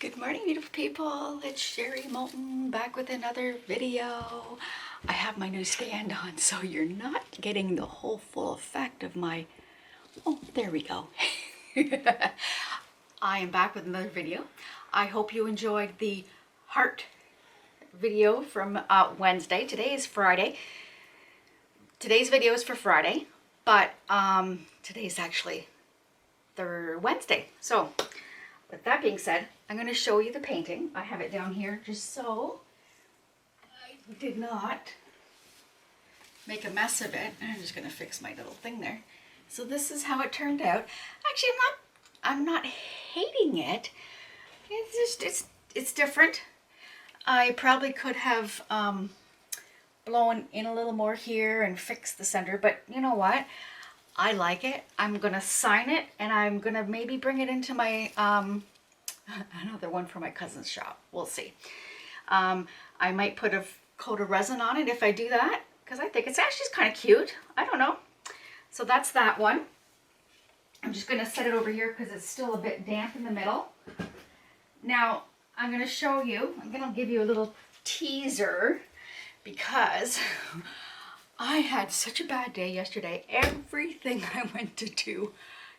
Good morning, beautiful people. It's Sherry Moulton back with another video. I have my new stand on, so you're not getting the whole full effect of my... Oh, there we go. I am back with another video. I hope you enjoyed the heart video from Wednesday. Today is Friday. Today's video is for Friday, but today's actually Wednesday. So with that being said, I'm going to show you the painting. I have it down here just so I did not make a mess of it. I'm just going to fix my little thing there. So this is how it turned out. Actually, I'm not hating it. It's just, it's different. I probably could have blown in a little more here and fixed the center, but you know what? I like it. I'm going to sign it, and I'm going to maybe bring it into my another one for my cousin's shop. We'll see. I might put a coat of resin on it if I do that, because I think it's actually kind of cute. I don't know. So that's that one. I'm just going to set it over here because it's still a bit damp in the middle. Now, I'm going to show you, I'm going to give you a little teaser because I had such a bad day yesterday. Everything I went to do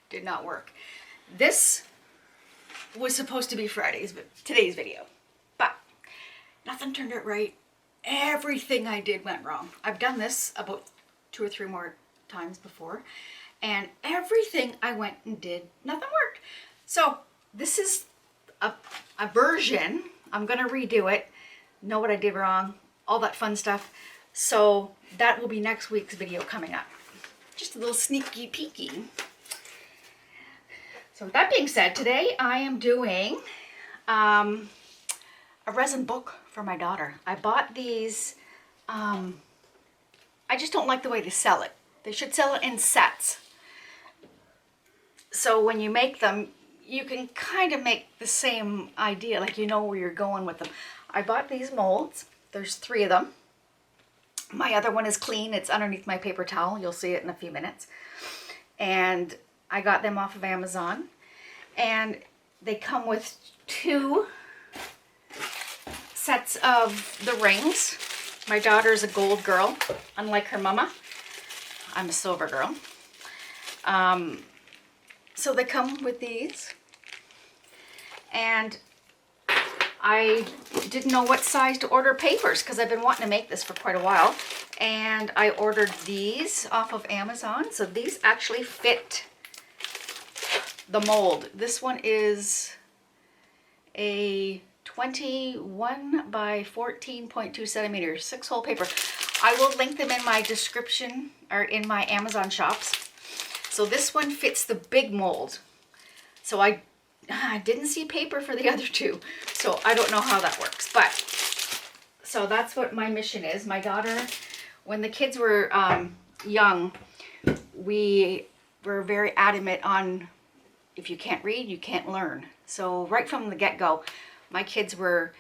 did not work. This was supposed to be today's video, but nothing turned out right. Everything I did went wrong. I've done this about 2 or 3 more times before, and everything I went and did, nothing worked. So this is a version. I'm gonna redo it, know what I did wrong, all that fun stuff. So that will be next week's video coming up. Just a little sneaky peeky. So with that being said, today I am doing a resin book for my daughter. I bought these, I just don't like the way they sell it. They should sell it in sets. So when you make them, you can kind of make the same idea, like you know where you're going with them. I bought these molds. There's 3 of them. My other one is clean. It's underneath my paper towel. You'll see it in a few minutes. And I got them off of Amazon. And they come with 2 sets of the rings. My daughter's a gold girl, unlike her mama. I'm a silver girl. So they come with these. And I didn't know what size to order papers because I've been wanting to make this for quite a while. And I ordered these off of Amazon. So these actually fit the mold. This one is a 21 by 14.2 centimeters, 6-hole paper. I will link them in my description or in my Amazon shops. So this one fits the big mold. So I didn't see paper for the other 2, so I don't know how that works. But so that's what my mission is. My daughter, when the kids were young, we were very adamant on if you can't read, you can't learn. So right from the get-go, my kids were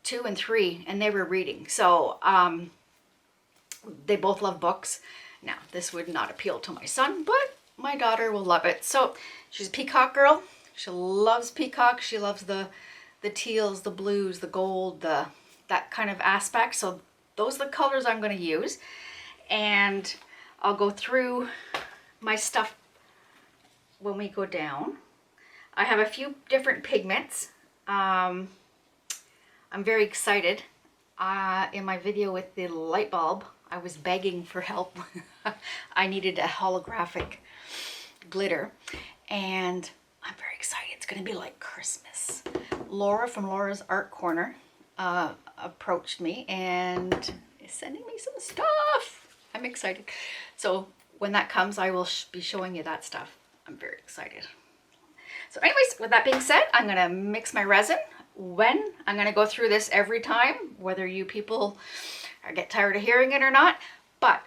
2 and 3, and they were reading. So they both love books. Now, this would not appeal to my son, but my daughter will love it. So she's a Peacock girl. She loves Peacock. She loves the teals, the blues, the gold, that kind of aspect. So those are the colors I'm going to use. And I'll go through my stuff when we go down. I have a few different pigments. I'm very excited. In my video with the light bulb, I was begging for help. I needed a holographic glitter, and I'm very excited. It's going to be like Christmas. Laura from Laura's Art Corner approached me and is sending me some stuff. I'm excited. So when that comes, I will be showing you that stuff. I'm very excited. So anyways, with that being said, I'm going to mix my resin. I'm going to go through this every time, whether you people get tired of hearing it or not. But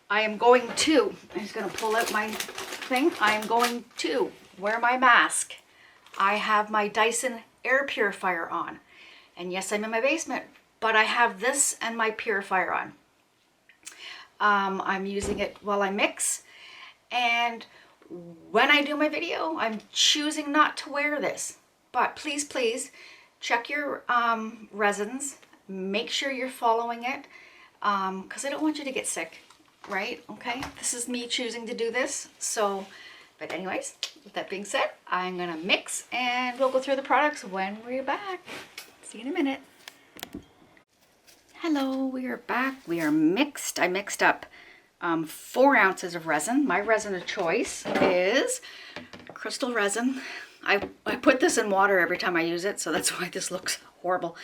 I am going to, I'm just going to pull out my thing. I am going to wear my mask. I have my Dyson air purifier on. And yes, I'm in my basement, but I have this and my purifier on. I'm using it while I mix. And when I do my video, I'm choosing not to wear this. But please, please check your resins. Make sure you're following it because I don't want you to get sick, right? Okay, this is me choosing to do this. So, but anyways, with that being said, I'm gonna mix and we'll go through the products when we're back. See you in a minute. Hello, we are back. We are mixed. I mixed up 4 ounces of resin. My resin of choice is Krystal Resin. I put this in water every time I use it, so that's why this looks horrible.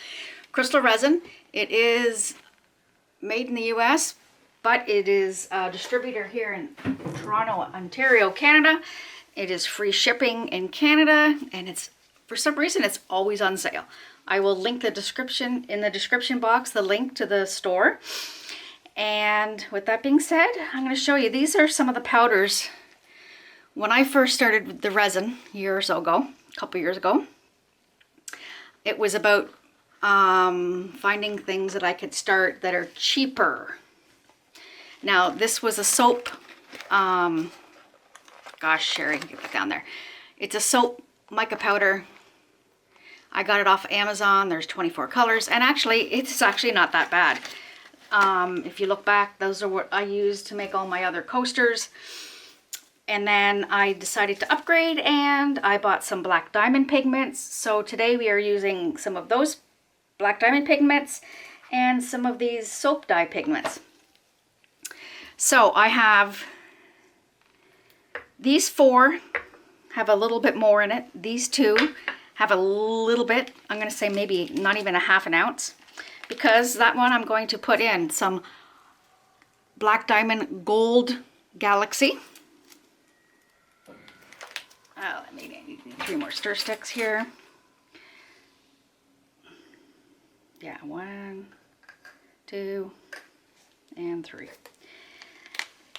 Krystal Resin. It is made in the US, but it is a distributor here in Toronto, Ontario, Canada. It is free shipping in Canada, and it's, for some reason, it's always on sale. I will link the description in the description box, the link to the store. And with that being said, I'm going to show you, these are some of the powders. When I first started with the resin a year or so ago, a couple years ago, it was about finding things that I could start that are cheaper. Now, this was a soap, gosh, Sherry, get that down there. It's a soap mica powder. I got it off Amazon. There's 24 colors, and actually, it's actually not that bad. If you look back, those are what I used to make all my other coasters. And then I decided to upgrade and I bought some black diamond pigments. So today we are using some of those black diamond pigments and some of these soap dye pigments. So I have these 4 have a little bit more in it. These 2 have a little bit, I'm going to say maybe not even a half an ounce, because that one I'm going to put in some black diamond galaxy. Let me get 3 more stir sticks here. Yeah, 1, 2, and 3.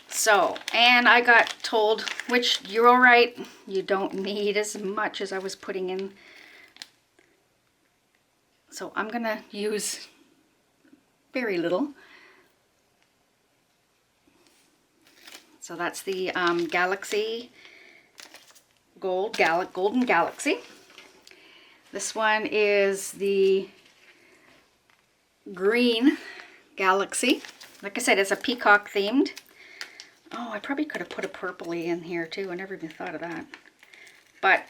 So, and I got told, which you're all right, you don't need as much as I was putting in. So I'm gonna use very little. So that's the Galaxy Golden Galaxy. This one is the Green Galaxy. Like I said, it's a peacock themed. Oh, I probably could have put a purpley in here too. I never even thought of that. But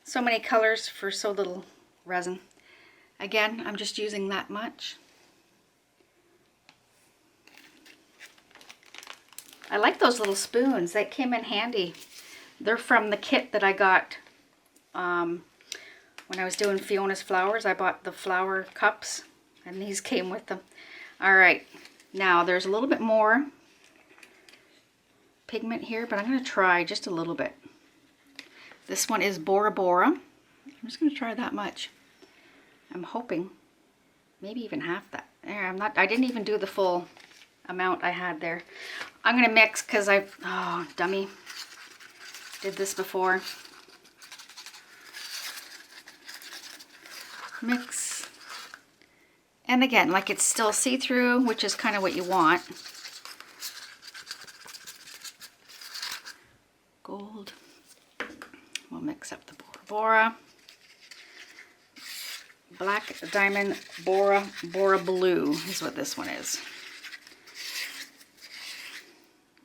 so many colors for so little resin. Again, I'm just using that much. I like those little spoons. They came in handy. They're from the kit that I got when I was doing Fiona's flowers. I bought the flower cups and these came with them. All right, now there's a little bit more pigment here, but I'm going to try just a little bit. This one is Bora Bora. I'm just going to try that much. I'm hoping maybe even half that. There, I didn't even do the full amount I had there. I'm going to mix because oh, dummy. Did this before. Mix. And again, like it's still see-through, which is kind of what you want. Gold. We'll mix up the Bora Bora. Black Diamond Bora Blue is what this one is.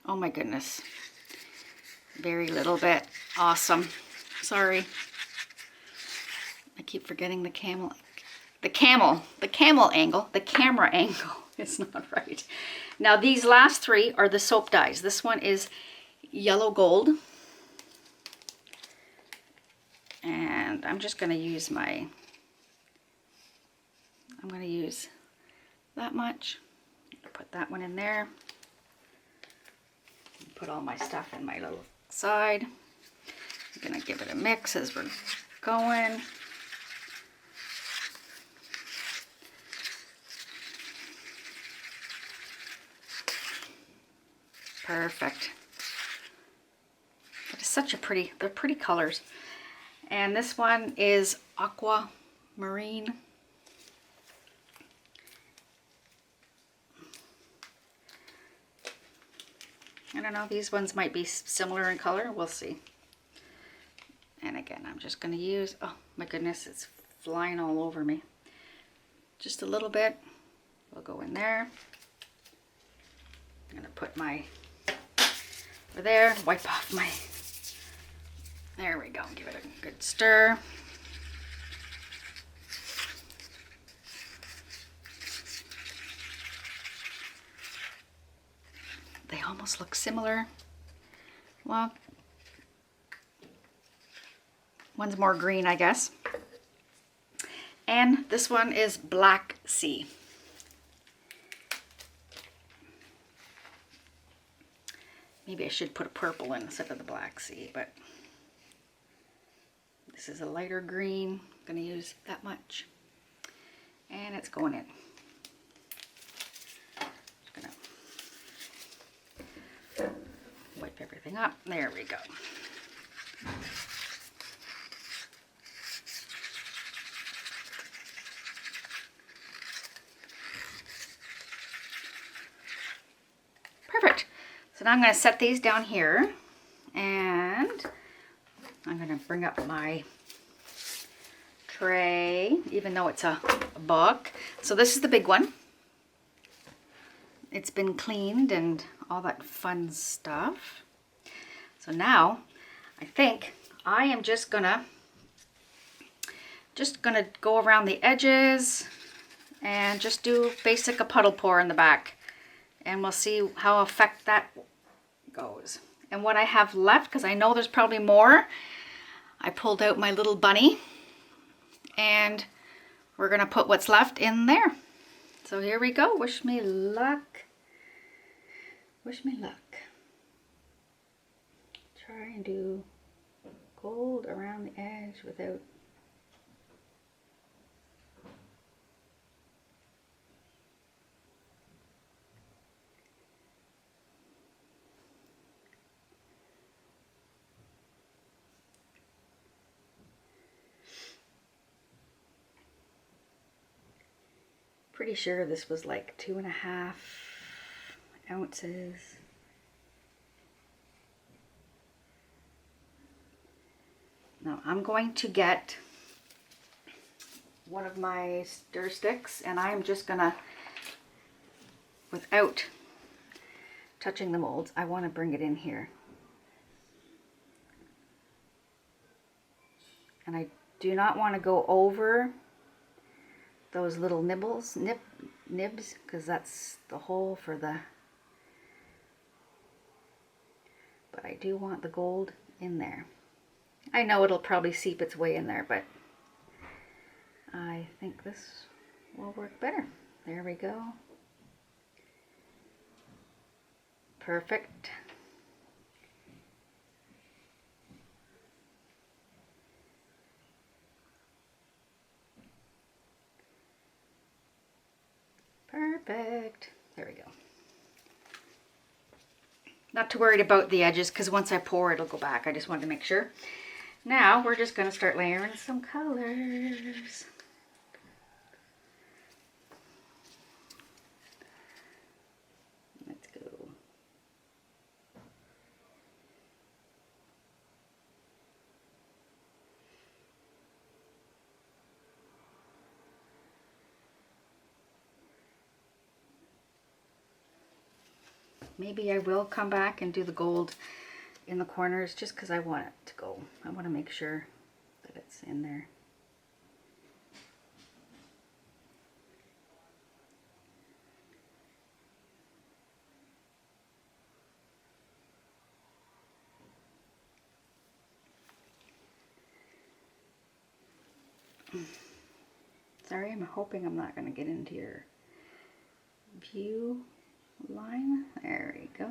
Oh my goodness. Very little bit. Awesome. Sorry. I keep forgetting the camera angle. It's not right. Now these last 3 are the soap dyes. This one is yellow gold. And I'm just going to use I'm going to use that much. Put that one in there. Put all my stuff in my little side. I'm going to give it a mix as we're going. Perfect. But it's such a pretty, they're pretty colors. And this one is Aquamarine. I don't know, these ones might be similar in color. We'll see. And again, I'm just going to use, oh my goodness, it's flying all over me. Just a little bit. We'll go in there. I'm going to put my, over there, wipe off my, there we go, give it a good stir. They almost look similar. Well, one's more green, I guess. And this one is Black Sea. Maybe I should put a purple in instead of the Black Sea, but this is a lighter green. I'm gonna use that much. And it's going in. Just gonna wipe everything up. There we go. Perfect. So now I'm going to set these down here, and I'm going to bring up my tray, even though it's a book. So this is the big one. It's been cleaned and all that fun stuff. So now I think I am just gonna go around the edges and just do basic a puddle pour in the back, and we'll see how effect that goes. And what I have left, because I know there's probably more, I pulled out my little bunny, and we're gonna put what's left in there. So here we go. Wish me luck. Wish me luck. Try and do gold around the edge without. Pretty sure this was like 2.5 ounces. Now I'm going to get one of my stir sticks, and I'm just gonna, without touching the molds, I want to bring it in here. And I do not want to go over those little nibs, because that's the hole for the, but I do want the gold in there. I know it'll probably seep its way in there, but I think this will work better. There we go. Perfect. Perfect. There we go. Not too worried about the edges, because once I pour it'll go back. I just wanted to make sure. Now we're just going to start layering some colors. Let's go. Maybe I will come back and do the gold in the corners, just because I want it to go. I want to make sure that it's in there. Sorry, I'm hoping I'm not going to get into your view line. There we go.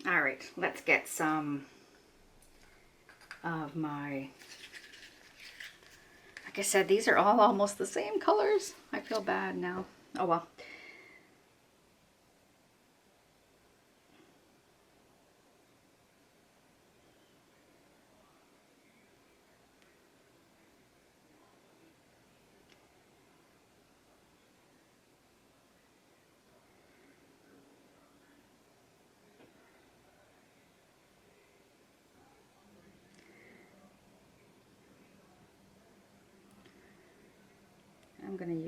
All right, let's get some of my, like I said, these are all almost the same colors. I feel bad now. Oh well.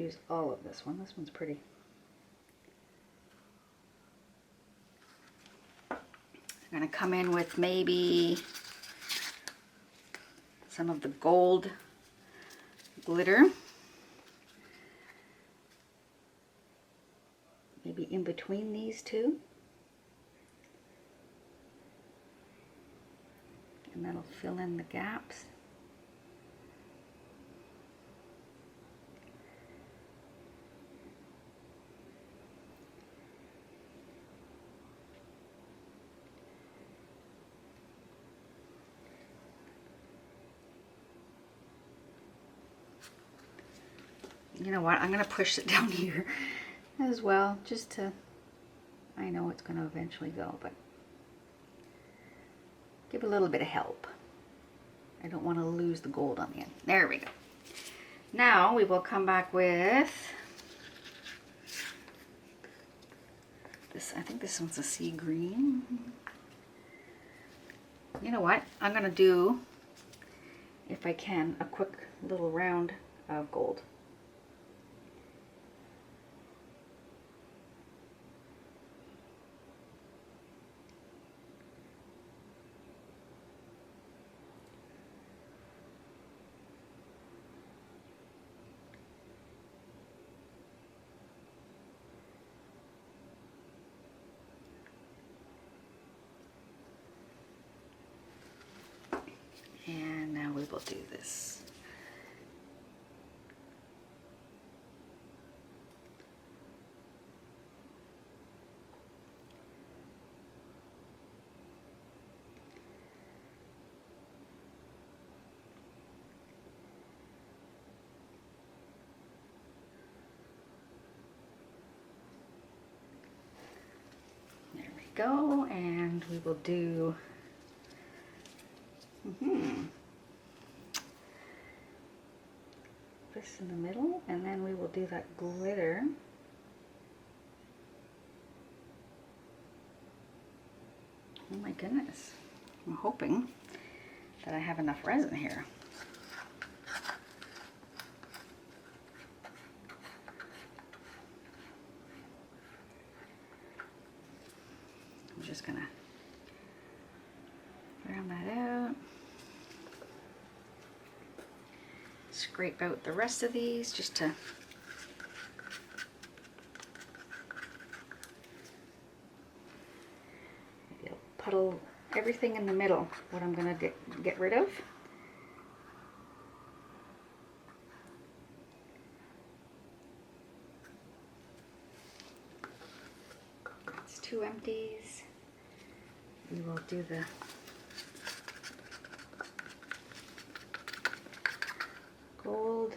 use all of this one. This one's pretty. I'm going to come in with maybe some of the gold glitter. Maybe in between these two. And that'll fill in the gaps. You know what, I'm going to push it down here as well, just to, I know it's going to eventually go, but give a little bit of help. I don't want to lose the gold on the end. There we go. Now we will come back with this. I think this one's a sea green. You know what, I'm going to do, if I can, a quick little round of gold. And now we will do this. There we go, and we will do this in the middle, and then we will do that glitter. Oh my goodness, I'm hoping that I have enough resin here. I'm just gonna round that out. Scrape out the rest of these just to maybe I'll puddle everything in the middle, what I'm going to get rid of. That's 2 empties. We will do the gold.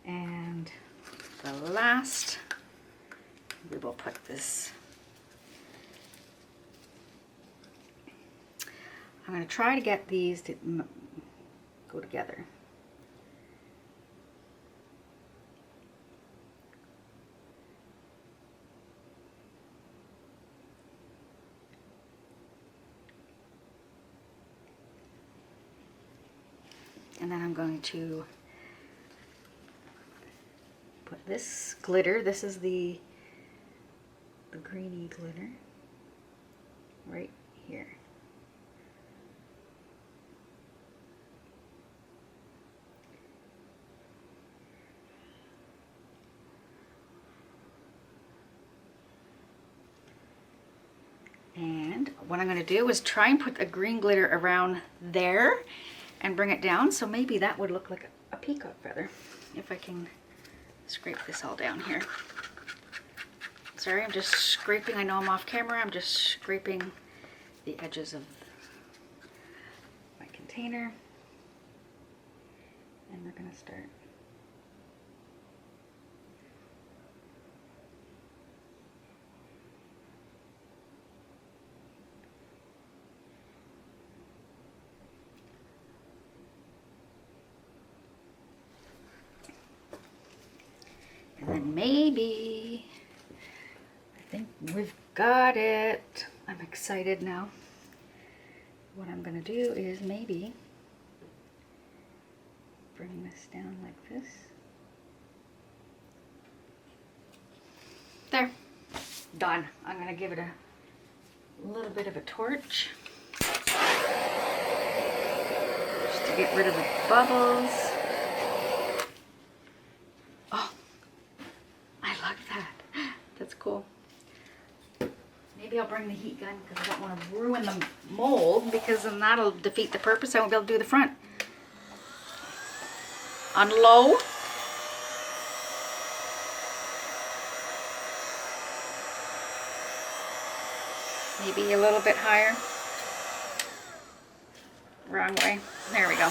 And the last, we will put this. I'm going to try to get these to go together. And then I'm going to put this glitter. This is the greeny glitter right here. And what I'm going to do is try and put a green glitter around there and bring it down, so maybe that would look like a peacock feather if I can scrape this all down here. Sorry, I'm just scraping. I know I'm off camera. I'm just scraping the edges of my container. And we're going to start. And maybe, I think we've got it. I'm excited now. What I'm gonna do is maybe bring this down like this. There, done. I'm gonna give it a little bit of a torch just to get rid of the bubbles. Oh, I like that. That's cool. Maybe I'll bring the heat gun because I don't want to ruin the mold, because then that'll defeat the purpose. I won't be able to do the front. On low. Maybe a little bit higher. Wrong way. There we go.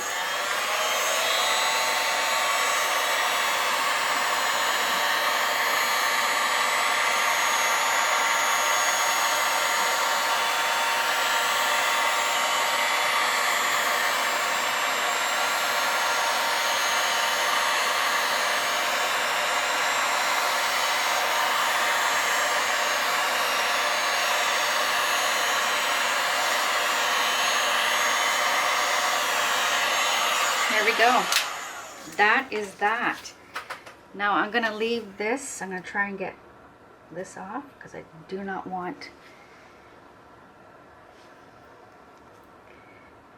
There we go. That is that. Now I'm going to leave this. I'm going to try and get this off because I do not want...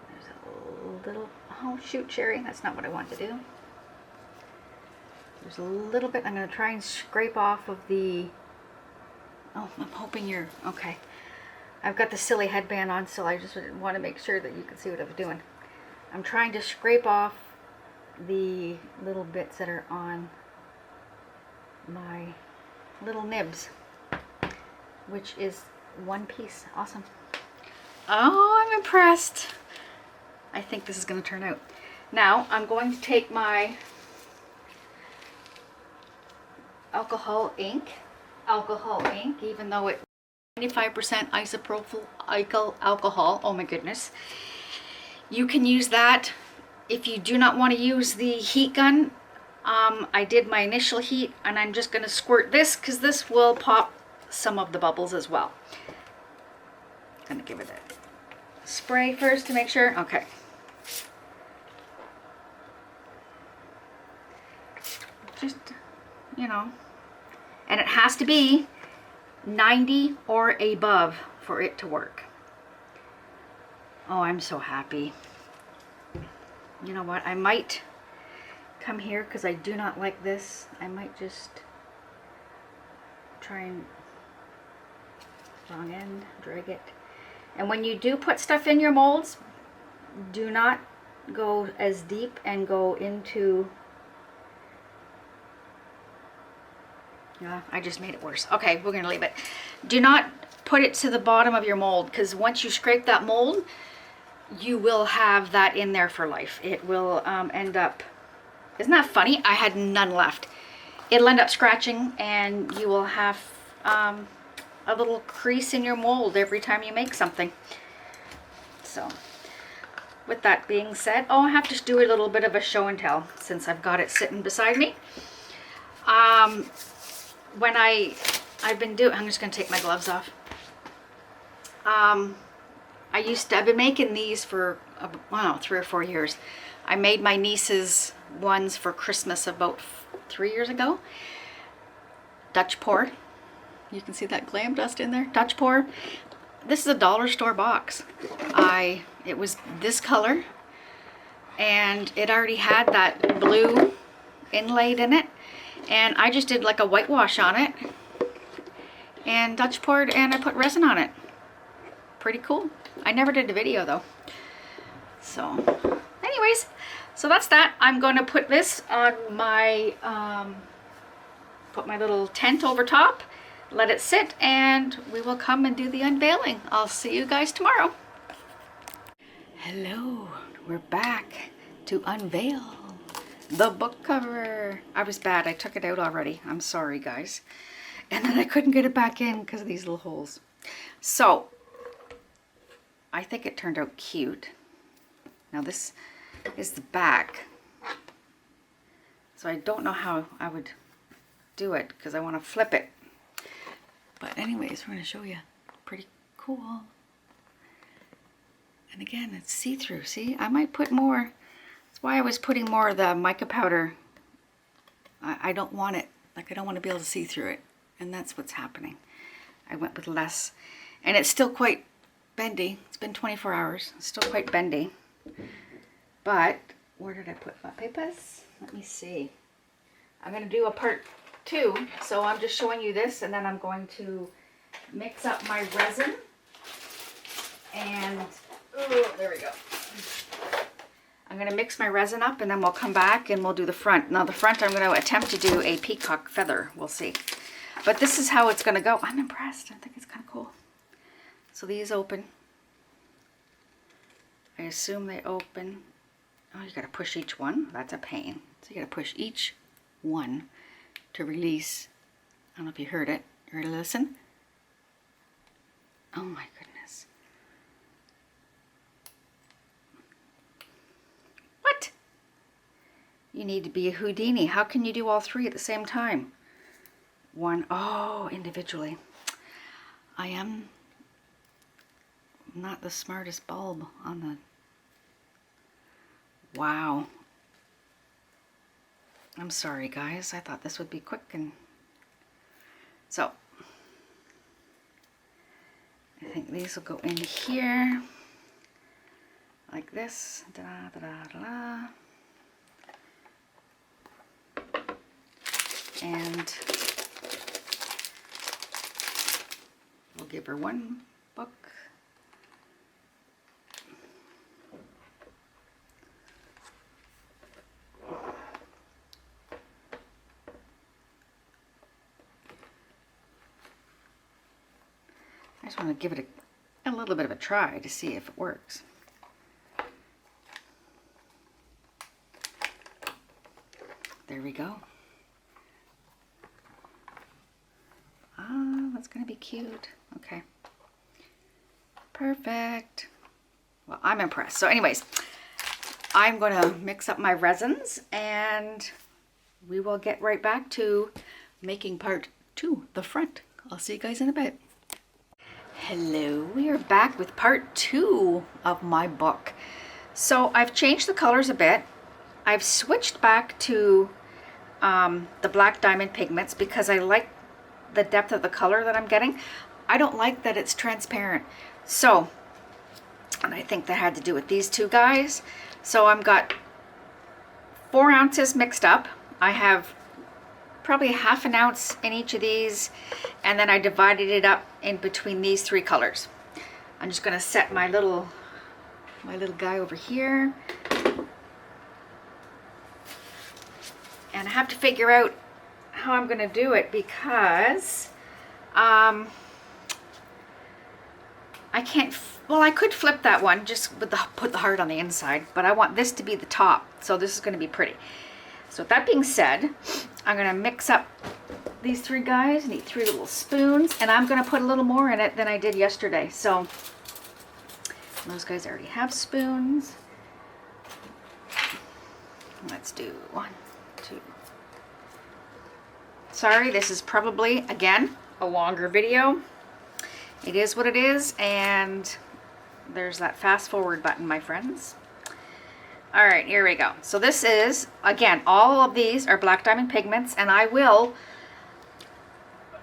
There's a little... Oh, shoot, Sherry. That's not what I want to do. There's a little bit. I'm going to try and scrape off of the... Oh, I'm hoping you're... Okay. I've got the silly headband on, so I just want to make sure that you can see what I'm doing. I'm trying to scrape off the little bits that are on my little nibs, which is one piece. Awesome. Oh, I'm impressed. I think this is going to turn out. Now I'm going to take my alcohol ink, even though it's 95% isopropyl alcohol. Oh my goodness. You can use that if you do not want to use the heat gun. I did my initial heat and I'm just going to squirt this because this will pop some of the bubbles as well. I'm going to give it a spray first to make sure. Okay. Just, you know, and it has to be 90 or above for it to work. Oh, I'm so happy. You know what? I might come here because I do not like this. I might just try and wrong end, drag it. And when you do put stuff in your molds, do not go as deep and go into... Yeah, I just made it worse. Okay, we're gonna leave it. Do not put it to the bottom of your mold, because once you scrape that mold, you will have that in there for life. It will end up, isn't that funny? I had none left. It'll end up scratching and you will have a little crease in your mold every time you make something. So with that being said, oh, I have to do a little bit of a show and tell since I've got it sitting beside me. When I've been doing, I'm just going to take my gloves off. I've been making these for, I don't know, 3 or 4 years. I made my niece's ones for Christmas about 3 years ago. Dutch pour. You can see that glam dust in there. Dutch pour. This is a dollar store box. It was this color and it already had that blue inlaid in it. And I just did like a whitewash on it and Dutch poured and I put resin on it. Pretty cool. I never did a video though. So anyways, so that's that. I'm going to put this on my, put my little tent over top, let it sit, and we will come and do the unveiling. I'll see you guys tomorrow. Hello, we're back to unveil the book cover. I was bad. I took it out already. I'm sorry, guys. And then I couldn't get it back in because of these little holes. So I think it turned out cute. Now this is the back. So I don't know how I would do it because I want to flip it. But anyways, we're going to show you. Pretty cool. And again, it's see-through. See, I might put more. That's why I was putting more of the mica powder. I don't want it, like I don't want to be able to see through it. And that's what's happening. I went with less. And it's still quite bendy. It's been 24 hours. It's still quite bendy. But where did I put my papers? Let me see. I'm going to do a part 2. So I'm just showing you this, and then I'm going to mix up my resin. And, oh, there we go. I'm going to mix my resin up, and then we'll come back and we'll do the front. Now the front, I'm going to attempt to do a peacock feather. We'll see. But this is how it's going to go. I'm impressed. I think it's kind of cool. So these open. I assume they open. Oh, you got to push each one. That's a pain. So you got to push each one to release. I don't know if you heard it. You ready to listen? Oh my goodness. What? You need to be a Houdini. How can you do all 3 at the same time? One, oh, individually. I am not the smartest bulb on the... Wow. I'm sorry, guys. I thought this would be quick and... So, I think these will go in here. Like this. Da, da, da, da, da. And we'll give her one book. I just want to give it a little bit of a try to see if it works. There we go. Ah, that's going to be cute. Okay. Perfect. Well, I'm impressed. So anyways, I'm going to mix up my resins and we will get right back to making part 2, the front. I'll see you guys in a bit. Hello, we are back with part 2 of my book. So I've changed the colors a bit. I've switched back to the black diamond pigments because I like the depth of the color that I'm getting. I don't like that it's transparent. So, and I think that had to do with these 2 guys. So I've got 4 ounces mixed up. I have probably ½ an ounce in each of these, and then I divided it up in between these 3 colors. I'm just going to set my little guy over here, and I have to figure out how I'm going to do it because I can't. Well, I could flip that one just with put the heart on the inside, but I want this to be the top, so this is going to be pretty. So with that being said, I'm going to mix up these 3 guys. I need 3 little spoons, and I'm going to put a little more in it than I did yesterday. So those guys already have spoons. Let's do 1, 2. Sorry, this is probably, again, a longer video. It is what it is, and there's that fast forward button, my friends. All right, here we go. So this is, again, all of these are black diamond pigments, and I will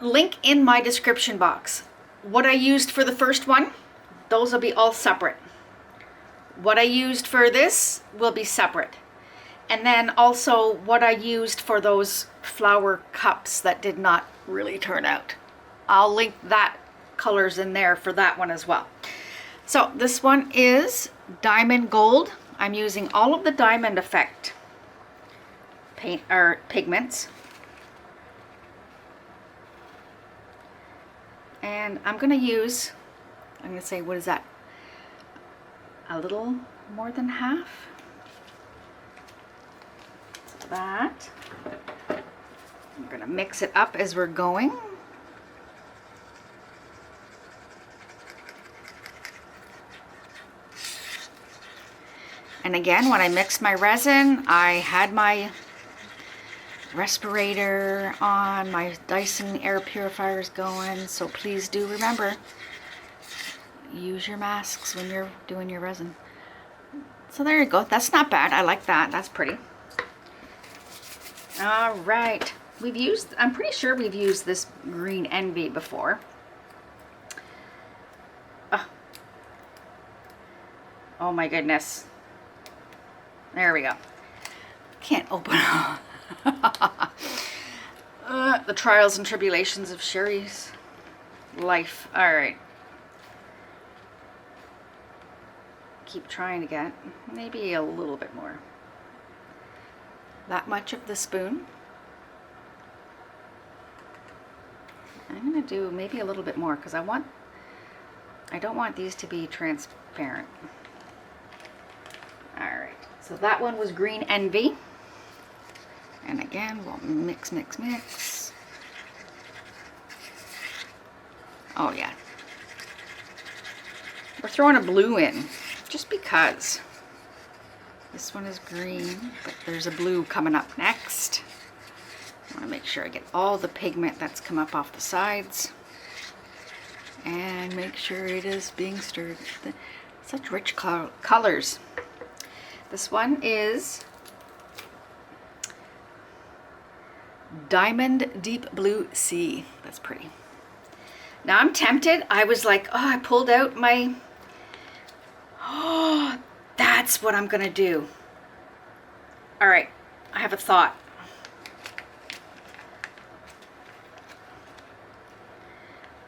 link in my description box what I used for the first one. Those will be all separate. What I used for this will be separate. And then also what I used for those flower cups that did not really turn out. I'll link that colors in there for that one as well. So this one is diamond gold. I'm using all of the diamond effect paint or pigments. And I'm going to say, what is that? A little more than half. So that. I'm going to mix it up as we're going. And again, when I mixed my resin, I had my respirator on, my Dyson air purifier is going, so please do remember, use your masks when you're doing your resin. So there you go. That's not bad. I like that. That's pretty. All right. I'm pretty sure we've used this green Envy before. Oh my goodness. There we go. Can't open the trials and tribulations of Sherry's life. All right. Keep trying to get maybe a little bit more. That much of the spoon. I'm going to do maybe a little bit more because I don't want these to be transparent. All right, so that one was Green Envy. And again, we'll mix, mix, mix. Oh yeah. We're throwing a blue in just because. This one is green, but there's a blue coming up next. I want to make sure I get all the pigment that's come up off the sides. And make sure it is being stirred. Such rich colors. This one is Diamond Deep Blue Sea. That's pretty. Now I'm tempted. I was like, oh, I pulled out my... Oh, that's what I'm gonna do. All right, I have a thought.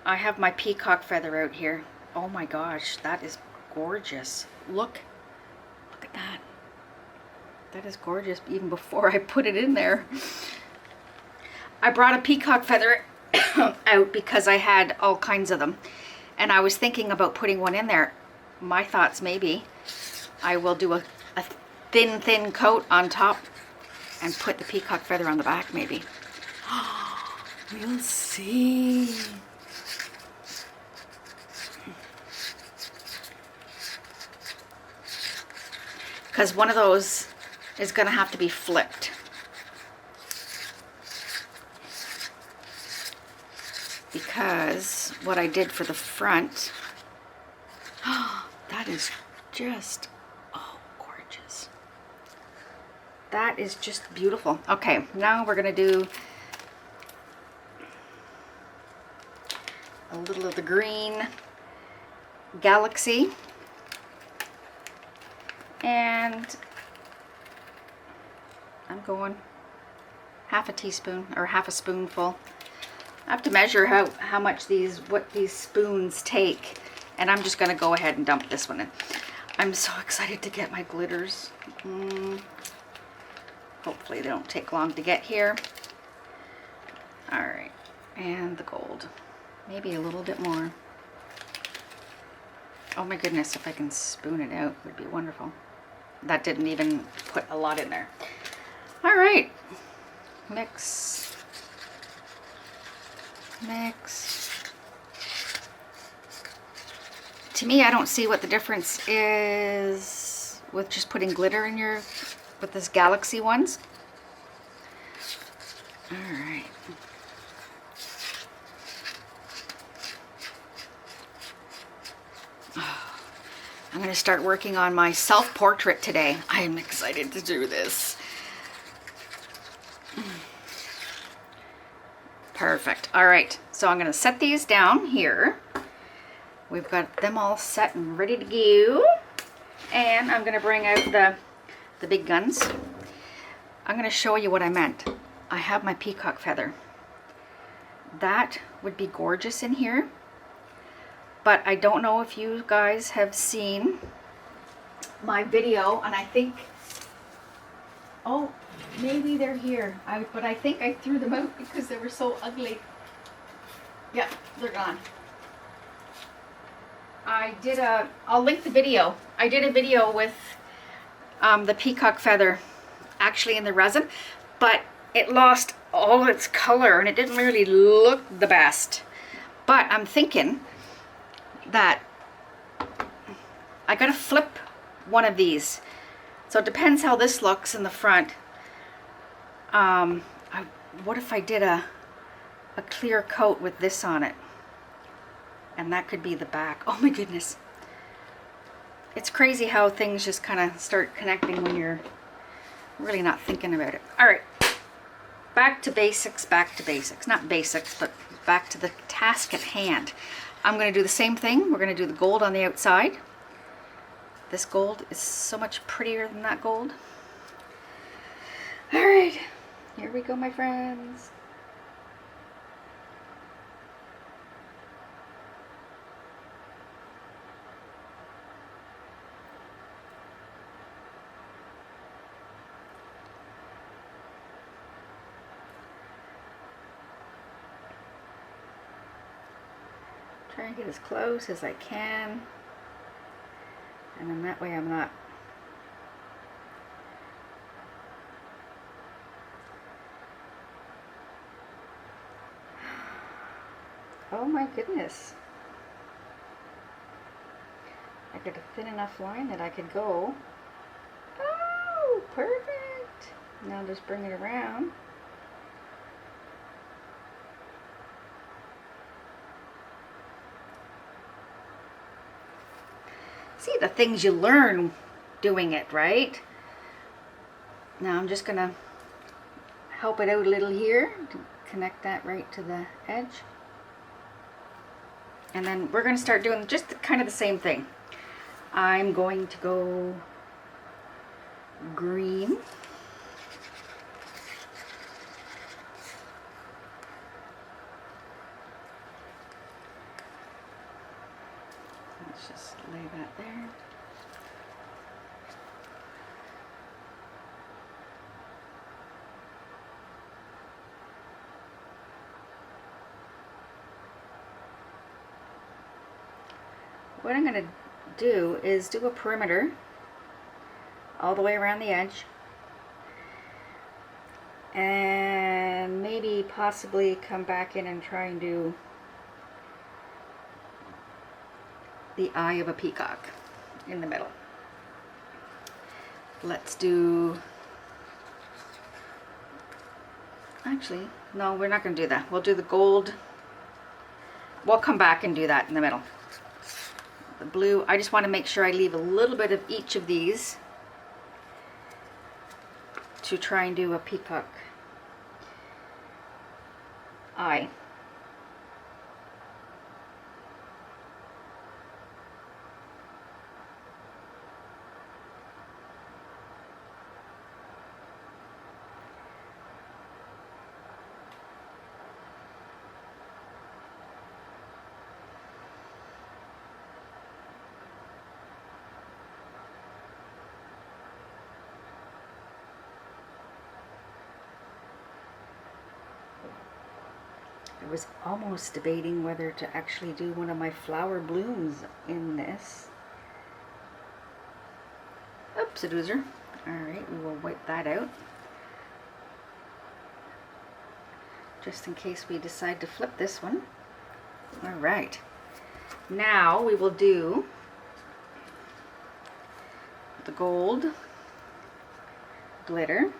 I have my peacock feather out here. Oh my gosh, that is gorgeous. Look at that. That is gorgeous even before I put it in there. I brought a peacock feather out because I had all kinds of them. And I was thinking about putting one in there. My thoughts, maybe I will do a thin coat on top and put the peacock feather on the back, maybe. We'll see. Because one of those is going to have to be flipped. Because what I did for the front, that is just, oh, gorgeous. That is just beautiful. Okay, now we're going to do a little of the green Galaxy. And I'm going half a teaspoon or half a spoonful. I have to measure how much what these spoons take, and I'm just going to go ahead and dump this one in. I'm so excited to get my glitters. Hopefully they don't take long to get here. All right, and the gold, maybe a little bit more. Oh my goodness, if I can spoon it out, it would be wonderful. That didn't even put a lot in there. All right, mix, mix. To me, I don't see what the difference is with just putting glitter in with this Galaxy ones. All right. I'm going to start working on my self-portrait today. I'm excited to do this. Perfect. All right, so I'm going to set these down here. We've got them all set and ready to go. And I'm going to bring out the big guns. I'm going to show you what I meant. I have my peacock feather. That would be gorgeous in here. But I don't know if you guys have seen my video, and I think, oh, maybe they're here. But I think I threw them out because they were so ugly. Yep, they're gone. I'll link the video. I did a video with the peacock feather actually in the resin, but it lost all its color and it didn't really look the best. But I'm thinking that I gotta flip one of these. So it depends how this looks in the front. I what if I did a clear coat with this on it? And that could be the back. Oh my goodness. It's crazy how things just kind of start connecting when you're really not thinking about it. All right, back to basics, back to basics. Not basics, but back to the task at hand. I'm going to do the same thing. We're going to do the gold on the outside. This gold is so much prettier than that gold. All right, here we go, my friends. Try and get as close as I can, and then that way I'm not oh my goodness. I got a thin enough line that I could go. Oh, perfect. Now just bring it around. See, the things you learn doing it, right? Now I'm just gonna help it out a little here to connect that right to the edge. And then we're gonna start doing just kind of the same thing. I'm going to go green. Let's just lay that there. What I'm going to do is do a perimeter all the way around the edge, and maybe possibly come back in and try and do the eye of a peacock in the middle. Let's do, actually, no, we're not going to do that. We'll do the gold. We'll come back and do that in the middle. The blue, I just want to make sure I leave a little bit of each of these to try and do a peacock eye. I was almost debating whether to actually do one of my flower blooms in this. Oops, a doozer. Alright, we will wipe that out. Just in case we decide to flip this one. Alright. Now we will do the gold glitter.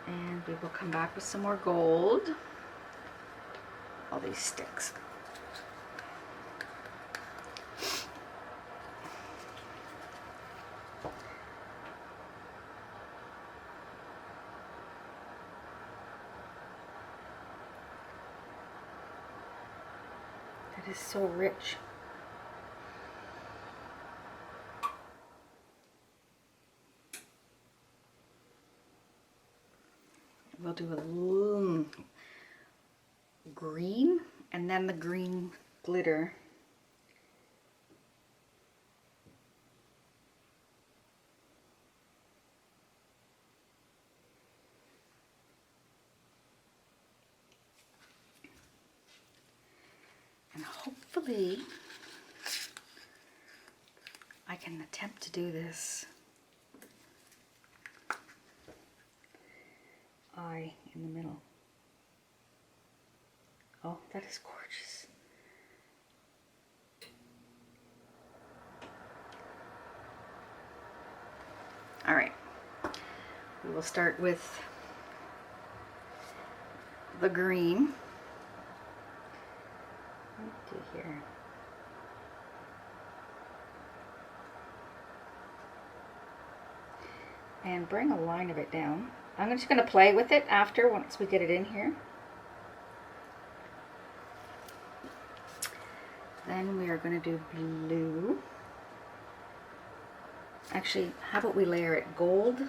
And we will come back with some more gold. All these sticks. That is so rich. We'll do a little green and then the green glitter. And hopefully I can attempt to do this eye in the middle. Oh, that is gorgeous. All right, we will start with the green. What do you do here? And bring a line of it down. I'm just going to play with it after, once we get it in here. Then we are going to do blue. Actually, how about we layer it gold?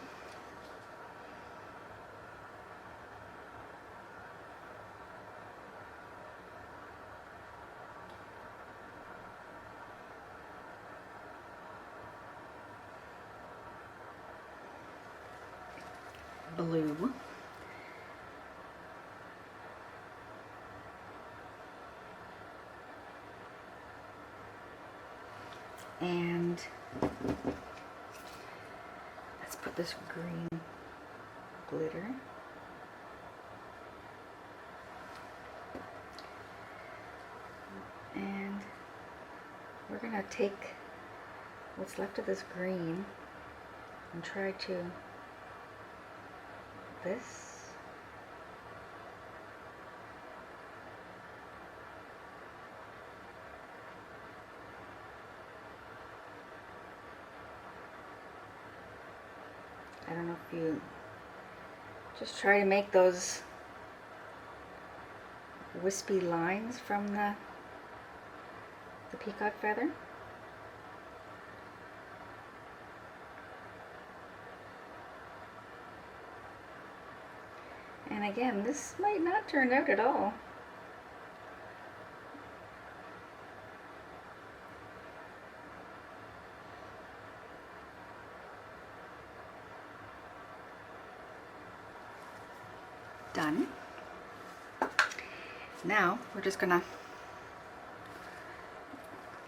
Blue. And let's put this green glitter. And we're going to take what's left of this green and try to this. I don't know if you just try to make those wispy lines from the peacock feather. And again, this might not turn out at all. Done. Now we're just gonna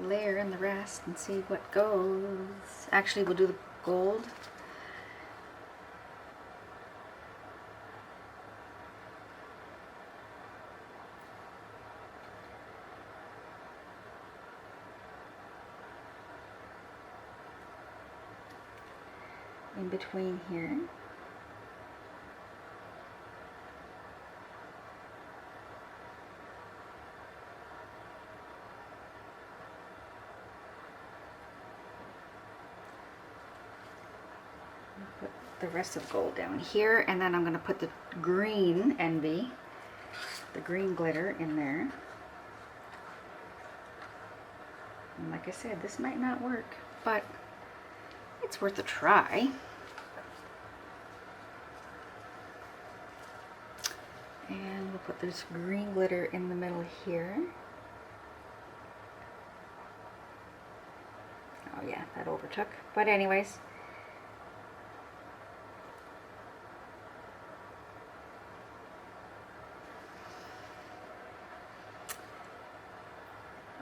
layer in the rest and see what goes. Actually, we'll do the gold. In between here. Put the rest of the gold down here, and then I'm going to put the green envy, the green glitter in there. And like I said, this might not work, but it's worth a try. And we'll put this green glitter in the middle here. Oh yeah, that overtook. But anyways.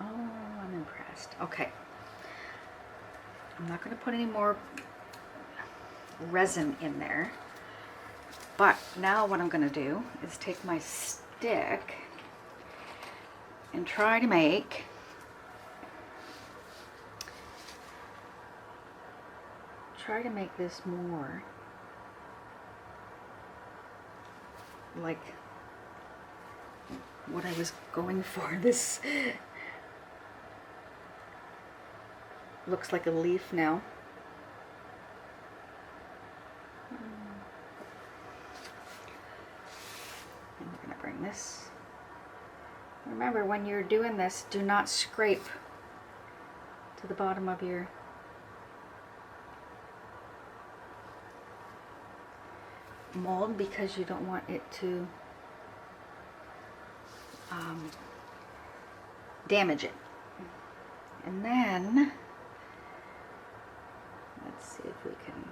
Oh, I'm impressed. Okay. I'm not going to put any more resin in there. But now what I'm going to do is take my stick and try to make this more like what I was going for. This looks like a leaf now. And we're going to bring this. Remember, when you're doing this, do not scrape to the bottom of your mold, because you don't want it to damage it. And then let's see if we can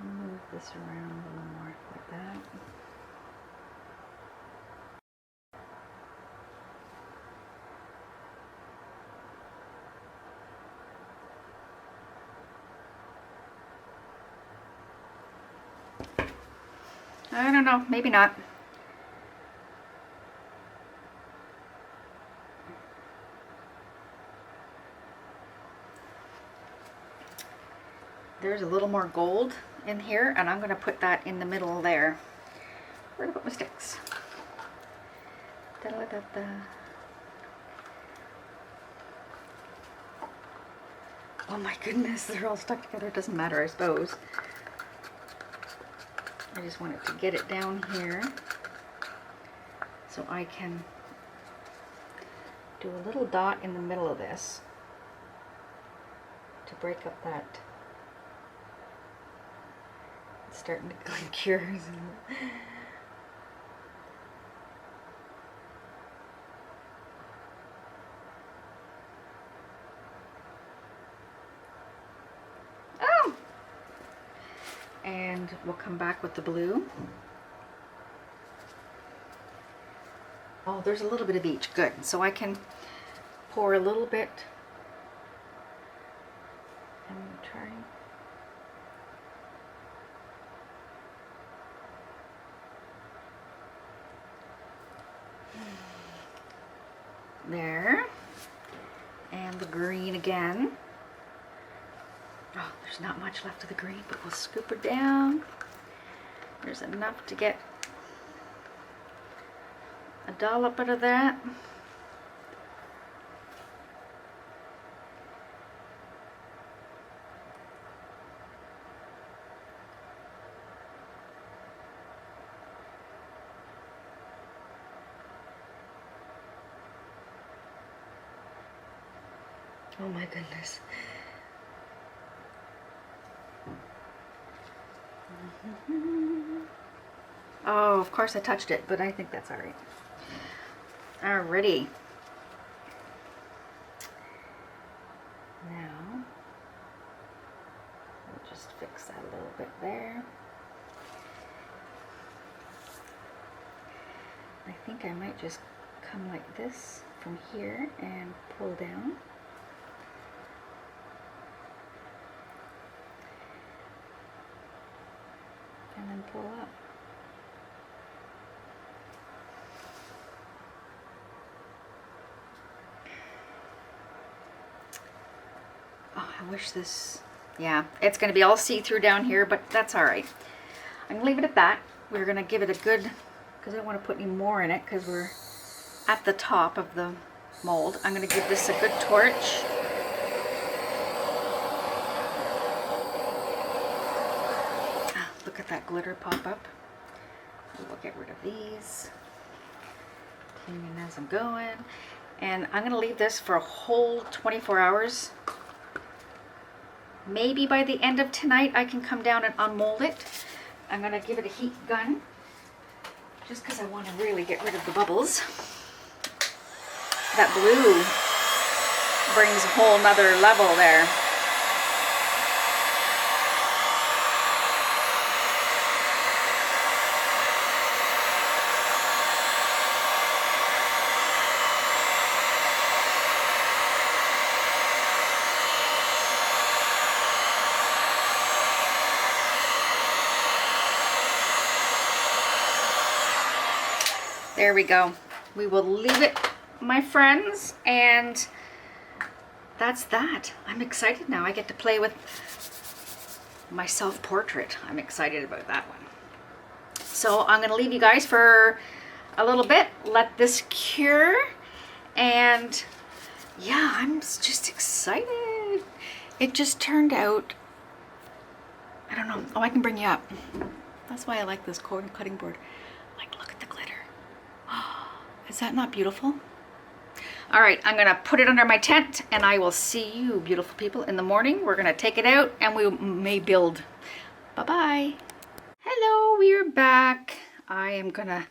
move this around a little more like that. I don't know, maybe not. There's a little more gold in here, and I'm going to put that in the middle there. Where to put my sticks? Da -da -da -da. Oh my goodness, they're all stuck together. It doesn't matter, I suppose. I just wanted to get it down here so I can do a little dot in the middle of this to break up that. It's starting to go in cures. And we'll come back with the blue. Oh, there's a little bit of each. Good. So I can pour a little bit and try. There. And the green again. Oh, there's not much left of the green, but we'll scoop her down. There's enough to get a dollop out of that. Oh my goodness. Oh, of course I touched it, but I think that's all right. Alrighty. Now, we'll just fix that a little bit there. I think I might just come like this from here and pull down. And then pull up. Oh, I wish this, yeah, it's going to be all see-through down here, but that's all right. I'm going to leave it at that. We're going to give it a good, because I don't want to put any more in it because we're at the top of the mold. I'm going to give this a good torch. Look at that glitter pop up. We'll get rid of these. Cleaning as I'm going. And I'm going to leave this for a whole 24 hours. Maybe by the end of tonight I can come down and unmold it. I'm going to give it a heat gun. Just because I want to really get rid of the bubbles. That blue brings a whole nother level there. There we go. We will leave it, my friends, and that's that. I'm excited now. I get to play with my self-portrait. I'm excited about that one. So I'm going to leave you guys for a little bit. Let this cure. And yeah, I'm just excited. It just turned out, I don't know. Oh, I can bring you up. That's why I like this cutting board. Like, look at the glitter. Is that not beautiful? All right, I'm gonna put it under my tent and I will see you, beautiful people, in the morning. We're gonna take it out and we may build. Bye-bye. Hello, we are back. I am gonna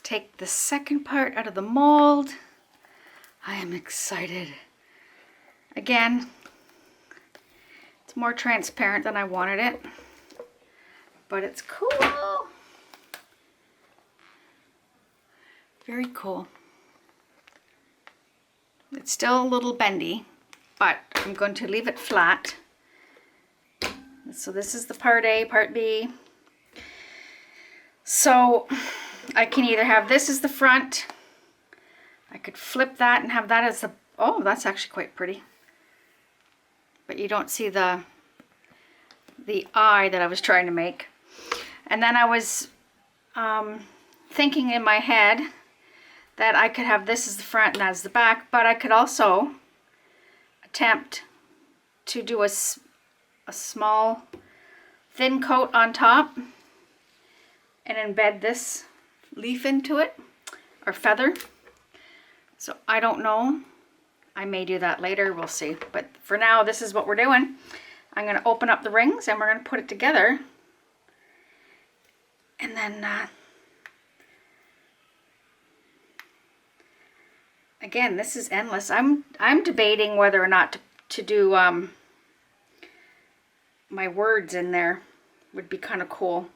take the second part out of the mold. I am excited. Again, it's more transparent than I wanted it, but it's cool. Very cool. It's still a little bendy, but I'm going to leave it flat. So this is the part A, part B. So I can either have this as the front, I could flip that and have that as the, oh, that's actually quite pretty. But you don't see the eye that I was trying to make. And then I was thinking in my head that I could have this as the front and as the back, but I could also attempt to do a small thin coat on top and embed this leaf into it, or feather. So I don't know. I may do that later, we'll see. But for now, this is what we're doing. I'm going to open up the rings and we're going to put it together. And then, again, this is endless. I'm debating whether or not to do my words in there. Would be kind of cool.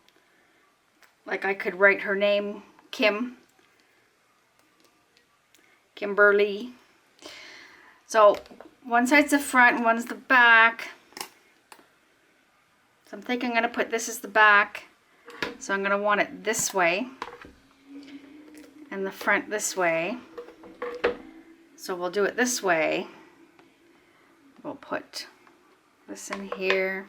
Like I could write her name, Kimberly. So one side's the front and one's the back. So I'm thinking I'm going to put this as the back. So I'm going to want it this way and the front this way. So we'll do it this way. We'll put this in here.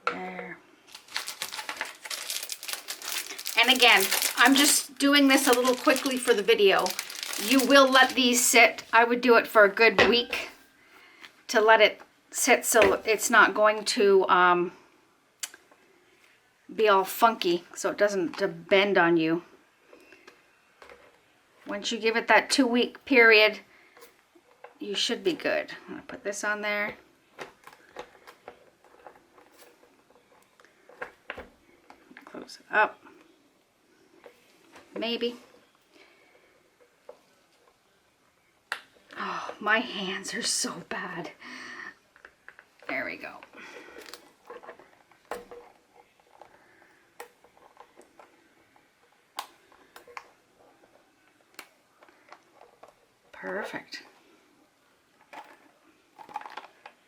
There. And again, I'm just doing this a little quickly for the video. You will let these sit. I would do it for a good week to let it sit so it's not going to be all funky, so it doesn't bend on you. Once you give it that 2-week period, you should be good. I'm gonna put this on there. Close it up. Maybe. Oh, my hands are so bad. There we go. Perfect.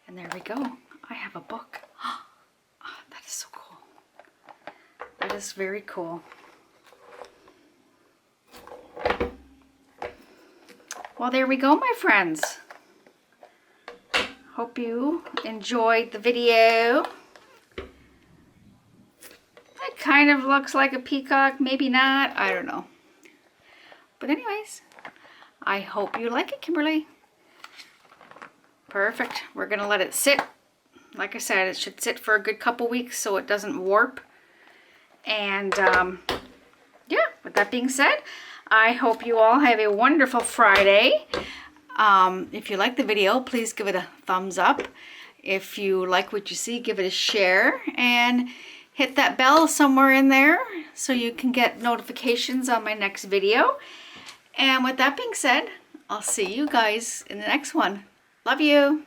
And there we go. I have a book. Oh, that is so cool. That is very cool. Well, there we go, my friends. Hope you enjoyed the video. It kind of looks like a peacock, maybe not, I don't know. But anyways, I hope you like it, Kimberly. Perfect. We're gonna let it sit. Like I said, it should sit for a good couple weeks so it doesn't warp. And yeah, with that being said, I hope you all have a wonderful Friday. If you like the video, please give it a thumbs up. If you like what you see, give it a share and hit that bell somewhere in there so you can get notifications on my next video. And with that being said, I'll see you guys in the next one. Love you.